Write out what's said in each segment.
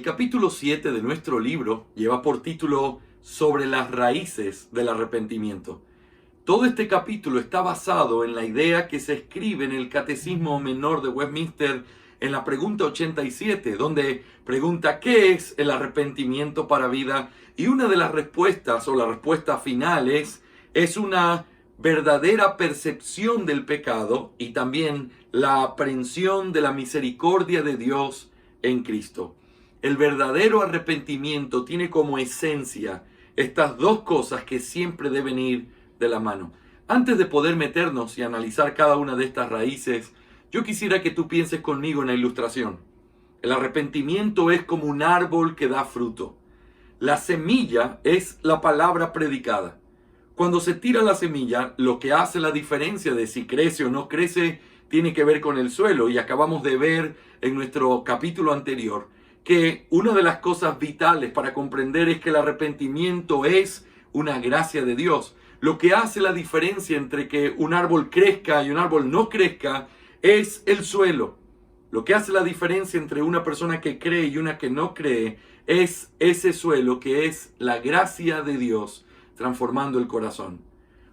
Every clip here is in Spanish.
capítulo 7 de nuestro libro lleva por título Sobre las raíces del arrepentimiento. Todo este capítulo está basado en la idea que se escribe en el Catecismo Menor de Westminster en la pregunta 87, donde pregunta ¿qué es el arrepentimiento para vida? Y una de las respuestas, o la respuesta final, es una verdadera percepción del pecado y también la aprehensión de la misericordia de Dios en Cristo. El verdadero arrepentimiento tiene como esencia estas dos cosas que siempre deben ir de la mano. Antes de poder meternos y analizar cada una de estas raíces, yo quisiera que tú pienses conmigo en la ilustración. El arrepentimiento es como un árbol que da fruto. La semilla es la palabra predicada. Cuando se tira la semilla, lo que hace la diferencia de si crece o no crece tiene que ver con el suelo. Y acabamos de ver en nuestro capítulo anterior que una de las cosas vitales para comprender es que el arrepentimiento es una gracia de Dios. Lo que hace la diferencia entre que un árbol crezca y un árbol no crezca es el suelo. Lo que hace la diferencia entre una persona que cree y una que no cree es ese suelo que es la gracia de Dios transformando el corazón.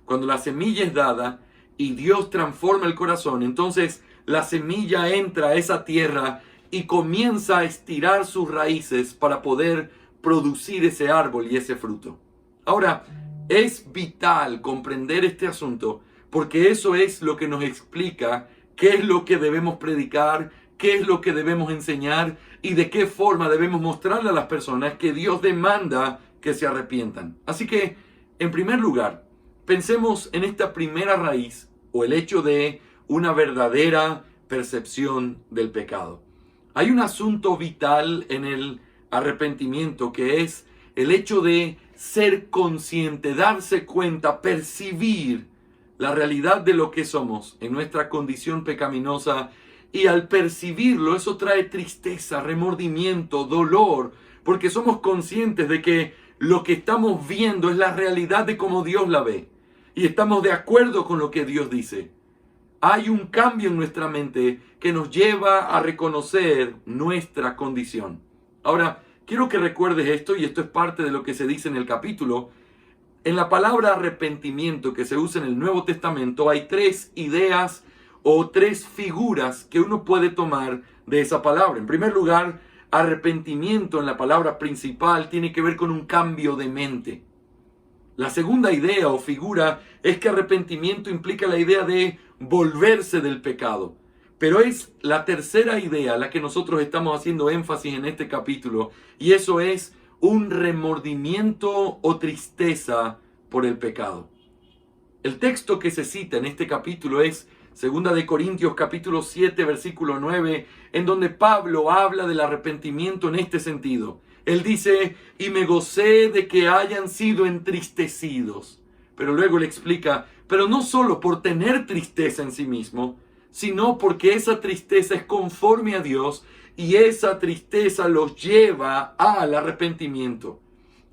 Cuando la semilla es dada y Dios transforma el corazón, entonces la semilla entra a esa tierra y comienza a estirar sus raíces para poder producir ese árbol y ese fruto. Ahora, es vital comprender este asunto porque eso es lo que nos explica qué es lo que debemos predicar, qué es lo que debemos enseñar y de qué forma debemos mostrarle a las personas que Dios demanda que se arrepientan. Así que, en primer lugar, pensemos en esta primera raíz o el hecho de una verdadera percepción del pecado. Hay un asunto vital en el arrepentimiento que es el hecho de ser consciente, darse cuenta, percibir la realidad de lo que somos en nuestra condición pecaminosa, y al percibirlo eso trae tristeza, remordimiento, dolor, porque somos conscientes de que lo que estamos viendo es la realidad de cómo Dios la ve y estamos de acuerdo con lo que Dios dice. Hay un cambio en nuestra mente que nos lleva a reconocer nuestra condición. Ahora, quiero que recuerdes esto, y esto es parte de lo que se dice en el capítulo. En la palabra arrepentimiento que se usa en el Nuevo Testamento hay tres ideas o tres figuras que uno puede tomar de esa palabra. En primer lugar, arrepentimiento en la palabra principal tiene que ver con un cambio de mente. La segunda idea o figura es que arrepentimiento implica la idea de volverse del pecado. Pero es la tercera idea la que nosotros estamos haciendo énfasis en este capítulo, y eso es un remordimiento o tristeza por el pecado. El texto que se cita en este capítulo es 2 Corintios capítulo 7 versículo 9, en donde Pablo habla del arrepentimiento en este sentido. Él dice, y me gocé de que hayan sido entristecidos. Pero luego le explica, pero no solo por tener tristeza en sí mismo, sino porque esa tristeza es conforme a Dios y esa tristeza los lleva al arrepentimiento.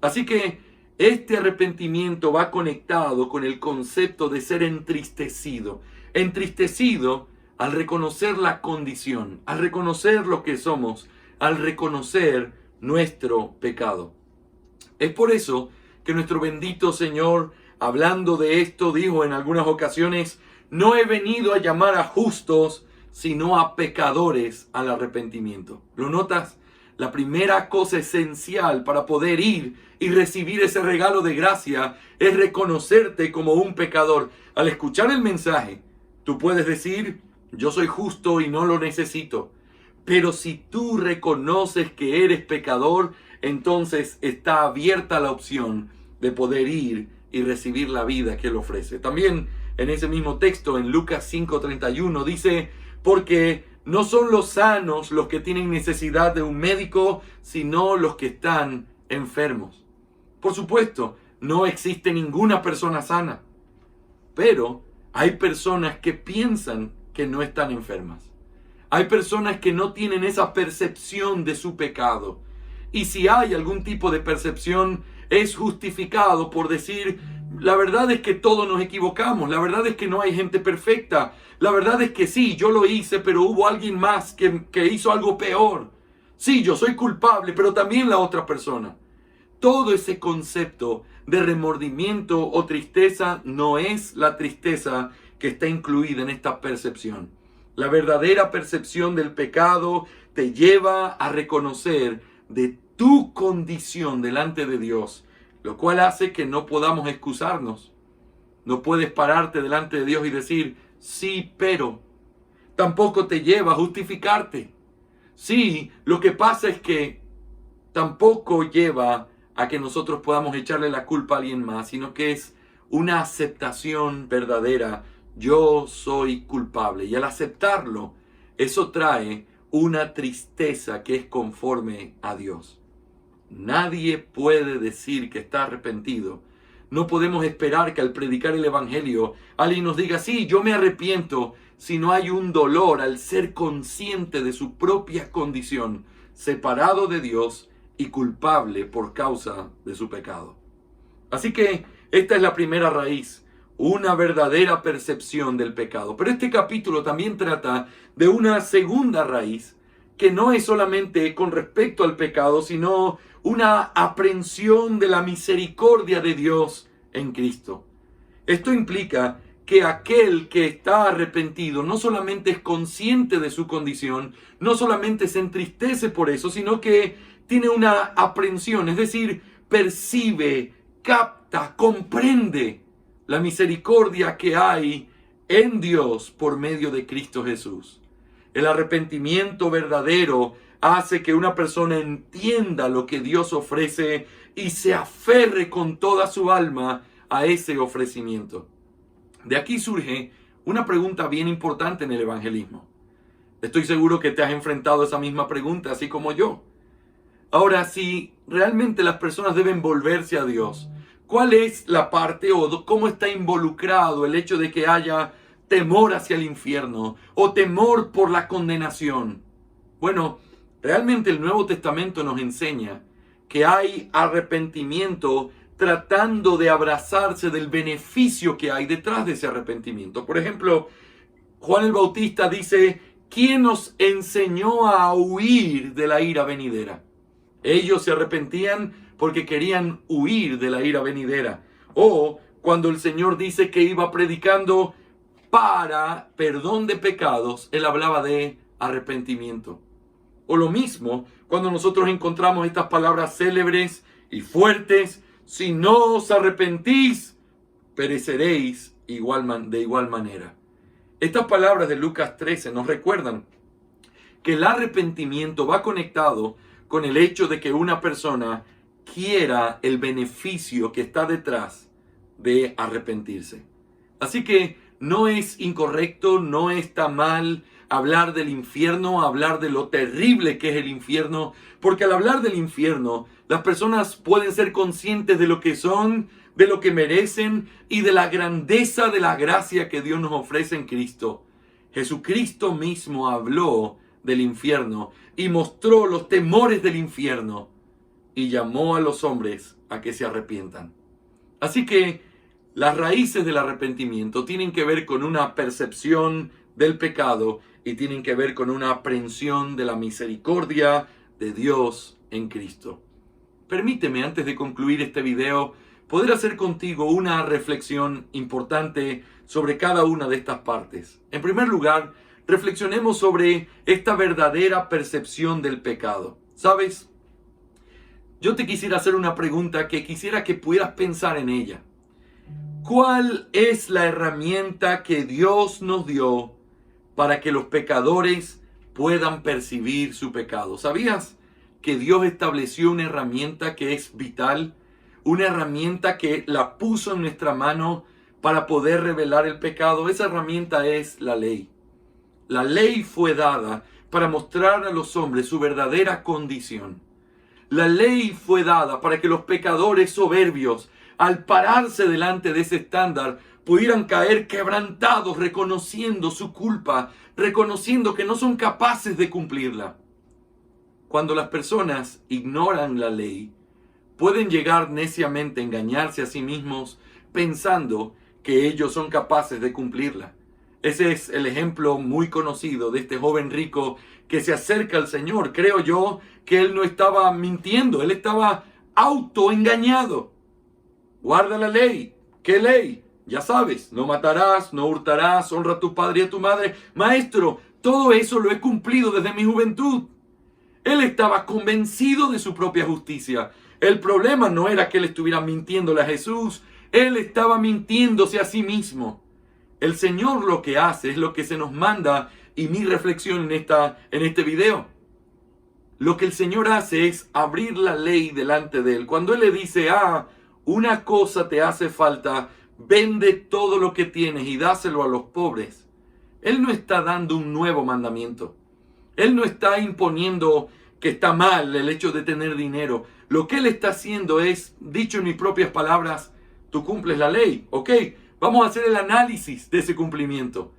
Así que este arrepentimiento va conectado con el concepto de ser entristecido. Entristecido al reconocer la condición, al reconocer lo que somos, al reconocer nuestro pecado. Es por eso que nuestro bendito Señor, hablando de esto, dijo en algunas ocasiones, no he venido a llamar a justos, sino a pecadores al arrepentimiento. ¿Lo notas? La primera cosa esencial para poder ir y recibir ese regalo de gracia es reconocerte como un pecador. Al escuchar el mensaje, tú puedes decir, yo soy justo y no lo necesito. Pero si tú reconoces que eres pecador, entonces está abierta la opción de poder ir y recibir la vida que Él ofrece. También en ese mismo texto, en Lucas 5:31, dice, porque no son los sanos los que tienen necesidad de un médico, sino los que están enfermos. Por supuesto, no existe ninguna persona sana, pero hay personas que piensan que no están enfermas. Hay personas que no tienen esa percepción de su pecado. Y si hay algún tipo de percepción, es justificado por decir, la verdad es que todos nos equivocamos, la verdad es que no hay gente perfecta, la verdad es que sí, yo lo hice, pero hubo alguien más que hizo algo peor. Sí, yo soy culpable, pero también la otra persona. Todo ese concepto de remordimiento o tristeza no es la tristeza que está incluida en esta percepción. La verdadera percepción del pecado te lleva a reconocer de tu condición delante de Dios, lo cual hace que no podamos excusarnos. No puedes pararte delante de Dios y decir, sí, pero. Tampoco te lleva a justificarte. Sí, lo que pasa es que tampoco lleva a que nosotros podamos echarle la culpa a alguien más, sino que es una aceptación verdadera. Yo soy culpable. Y al aceptarlo, eso trae una tristeza que es conforme a Dios. Nadie puede decir que está arrepentido. No podemos esperar que al predicar el Evangelio alguien nos diga, sí, yo me arrepiento, si no hay un dolor al ser consciente de su propia condición, separado de Dios y culpable por causa de su pecado. Así que esta es la primera raíz, una verdadera percepción del pecado. Pero este capítulo también trata de una segunda raíz, que no es solamente con respecto al pecado, sino una aprehensión de la misericordia de Dios en Cristo. Esto implica que aquel que está arrepentido no solamente es consciente de su condición, no solamente se entristece por eso, sino que tiene una aprehensión, es decir, percibe, capta, comprende la misericordia que hay en Dios por medio de Cristo Jesús. El arrepentimiento verdadero hace que una persona entienda lo que Dios ofrece y se aferre con toda su alma a ese ofrecimiento. De aquí surge una pregunta bien importante en el evangelismo. Estoy seguro que te has enfrentado a esa misma pregunta, así como yo. Ahora, si realmente las personas deben volverse a Dios, ¿cuál es la parte o cómo está involucrado el hecho de que haya temor hacia el infierno o temor por la condenación? Bueno, realmente el Nuevo Testamento nos enseña que hay arrepentimiento tratando de abrazarse del beneficio que hay detrás de ese arrepentimiento. Por ejemplo, Juan el Bautista dice, ¿quién nos enseñó a huir de la ira venidera? Ellos se arrepentían porque querían huir de la ira venidera. O cuando el Señor dice que iba predicando para perdón de pecados, Él hablaba de arrepentimiento. O lo mismo cuando nosotros encontramos estas palabras célebres y fuertes, si no os arrepentís, pereceréis de igual manera. Estas palabras de Lucas 13 nos recuerdan que el arrepentimiento va conectado con el hecho de que una persona quiera el beneficio que está detrás de arrepentirse. Así que no es incorrecto, no está mal hablar del infierno, hablar de lo terrible que es el infierno, porque al hablar del infierno, las personas pueden ser conscientes de lo que son, de lo que merecen y de la grandeza de la gracia que Dios nos ofrece en Cristo. Jesucristo mismo habló del infierno y mostró los temores del infierno y llamó a los hombres a que se arrepientan. Así que las raíces del arrepentimiento tienen que ver con una percepción del pecado y tienen que ver con una aprehensión de la misericordia de Dios en Cristo. Permíteme, antes de concluir este video, poder hacer contigo una reflexión importante sobre cada una de estas partes. En primer lugar, reflexionemos sobre esta verdadera percepción del pecado. ¿Sabes? Yo te quisiera hacer una pregunta que quisiera que pudieras pensar en ella. ¿Cuál es la herramienta que Dios nos dio para que los pecadores puedan percibir su pecado? ¿Sabías que Dios estableció una herramienta que es vital? Una herramienta que la puso en nuestra mano para poder revelar el pecado. Esa herramienta es la ley. La ley fue dada para mostrar a los hombres su verdadera condición. La ley fue dada para que los pecadores soberbios, al pararse delante de ese estándar, pudieran caer quebrantados, reconociendo su culpa, reconociendo que no son capaces de cumplirla. Cuando las personas ignoran la ley, pueden llegar neciamente a engañarse a sí mismos pensando que ellos son capaces de cumplirla. Ese es el ejemplo muy conocido de este joven rico que se acerca al Señor. Creo yo que él no estaba mintiendo, él estaba autoengañado. Guarda la ley. ¿Qué ley? Ya sabes, no matarás, no hurtarás, honra a tu padre y a tu madre. Maestro, todo eso lo he cumplido desde mi juventud. Él estaba convencido de su propia justicia. El problema no era que él estuviera mintiéndole a Jesús, él estaba mintiéndose a sí mismo. El Señor lo que hace es lo que se nos manda, y mi reflexión en este video. Lo que el Señor hace es abrir la ley delante de él. Cuando él le dice, una cosa te hace falta, vende todo lo que tienes y dáselo a los pobres. Él no está dando un nuevo mandamiento. Él no está imponiendo que está mal el hecho de tener dinero. Lo que él está haciendo es, dicho en mis propias palabras, tú cumples la ley. Ok, vamos a hacer el análisis de ese cumplimiento.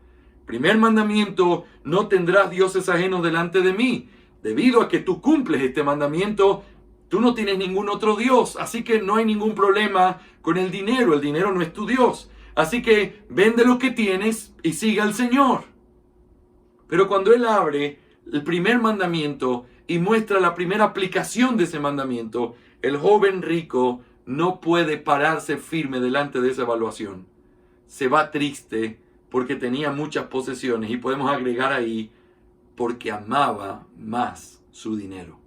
Primer mandamiento, no tendrás dioses ajenos delante de mí. Debido a que tú cumples este mandamiento, tú no tienes ningún otro Dios, así que no hay ningún problema con el dinero no es tu Dios. Así que vende lo que tienes y sigue al Señor. Pero cuando él abre el primer mandamiento y muestra la primera aplicación de ese mandamiento, el joven rico no puede pararse firme delante de esa evaluación. Se va triste porque tenía muchas posesiones, y podemos agregar ahí, porque amaba más su dinero.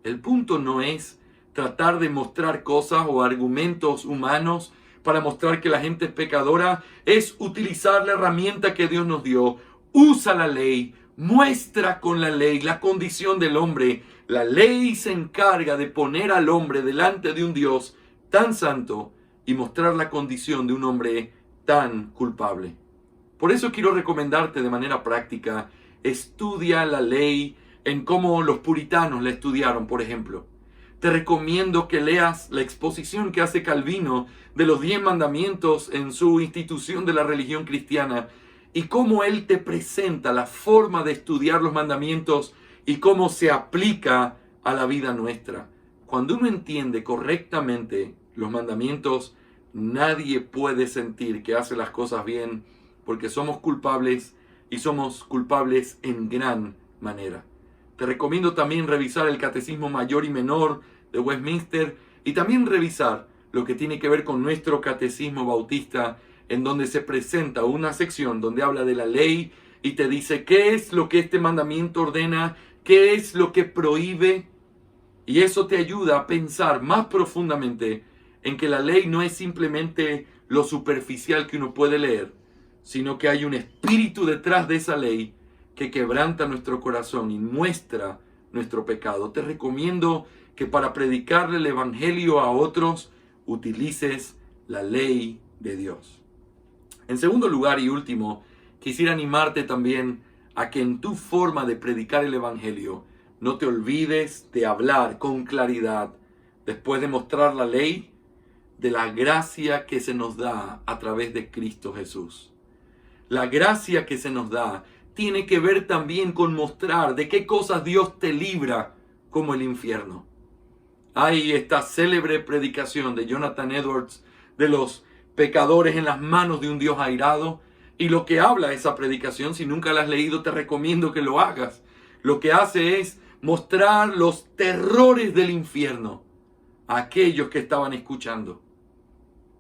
El punto no es tratar de mostrar cosas o argumentos humanos para mostrar que la gente es pecadora. Es utilizar la herramienta que Dios nos dio. Usa la ley, muestra con la ley la condición del hombre. La ley se encarga de poner al hombre delante de un Dios tan santo y mostrar la condición de un hombre tan culpable. Por eso quiero recomendarte de manera práctica, estudia la ley en cómo los puritanos la estudiaron, por ejemplo. Te recomiendo que leas la exposición que hace Calvino de los 10 mandamientos en su institución de la religión cristiana, y cómo él te presenta la forma de estudiar los mandamientos y cómo se aplica a la vida nuestra. Cuando uno entiende correctamente los mandamientos, nadie puede sentir que hace las cosas bien, porque somos culpables, y somos culpables en gran manera. Te recomiendo también revisar el Catecismo Mayor y Menor de Westminster, y también revisar lo que tiene que ver con nuestro Catecismo Bautista, en donde se presenta una sección donde habla de la ley y te dice qué es lo que este mandamiento ordena, qué es lo que prohíbe, y eso te ayuda a pensar más profundamente en que la ley no es simplemente lo superficial que uno puede leer, sino que hay un espíritu detrás de esa ley que quebranta nuestro corazón y muestra nuestro pecado. Te recomiendo que para predicarle el evangelio a otros utilices la ley de Dios. En segundo lugar y último, quisiera animarte también a que en tu forma de predicar el evangelio no te olvides de hablar con claridad, después de mostrar la ley, de la gracia que se nos da a través de Cristo Jesús. La gracia que se nos da tiene que ver también con mostrar de qué cosas Dios te libra, como el infierno. Hay esta célebre predicación de Jonathan Edwards de los pecadores en las manos de un Dios airado, y lo que habla esa predicación, si nunca la has leído, te recomiendo que lo hagas. Lo que hace es mostrar los terrores del infierno a aquellos que estaban escuchando.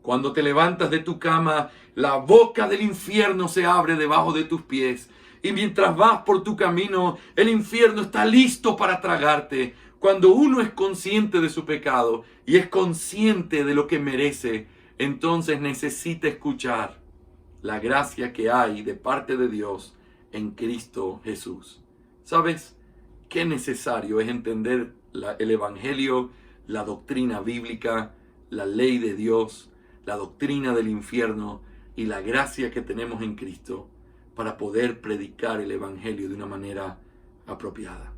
Cuando te levantas de tu cama, la boca del infierno se abre debajo de tus pies. Y mientras vas por tu camino, el infierno está listo para tragarte. Cuando uno es consciente de su pecado y es consciente de lo que merece, entonces necesita escuchar la gracia que hay de parte de Dios en Cristo Jesús. ¿Sabes qué necesario es entender el Evangelio, la doctrina bíblica, la ley de Dios, la doctrina del infierno y la gracia que tenemos en Cristo para poder predicar el Evangelio de una manera apropiada?